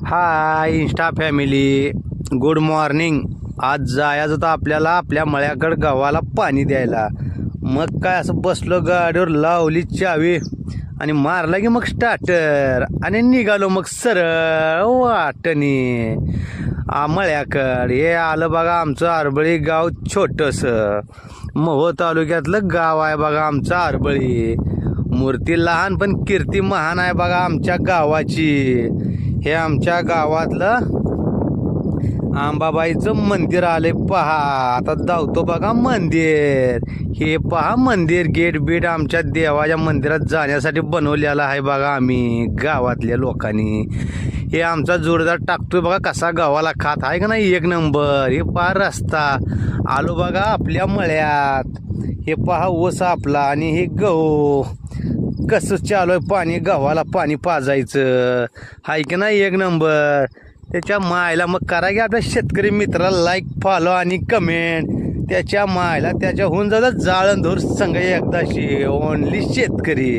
हाय Insta family, good morning. आज जायचं होतं आपल्याला आपल्या मळ्याकडे गव्हाला पाणी द्यायला. मग काय असं बसलो, गाडीवर लावली चावी आणि मारला की मग स्टार्टर आणि निघालो मग सरळ वाटणी मळ्याकडे. हे आलं बघा आमचं आरबळी गाव, छोटंसं मोहो तालुक्यातलं गाव आहे बघा आमचं आरबळी. मूर्ती लहान पण कीर्ती महान आहे बघा आमच्या गावाची. हे आमच्या गावातलं अंबाबाईचं मंदिर आले पहा. आता धावतो बघा मंदिर. हे पहा मंदिर, गेट बीट आमच्या देवाच्या मंदिरात जाण्यासाठी बनवलेला आहे बघा आम्ही गावातल्या लोकांनी. हे आमचा जोरदार टाकतोय बघा कसा गव्हाला खात आहे का नाही, एक नंबर. हे पहा रस्ता, आलो बघा आपल्या मळ्यात. हे पहा ऊस आपला आणि हे गहू कसं चालू आहे. पाणी गव्हाला पाणी पाजायचं हाय की नाही, एक नंबर. त्याच्या मायला मग करा की आपल्या शेतकरी मित्राला लाईक, फॉलो आणि कमेंट. त्याच्या मायला त्याच्या होऊन जातात जाळण धूर संघ एकदाशी ओनली शेतकरी.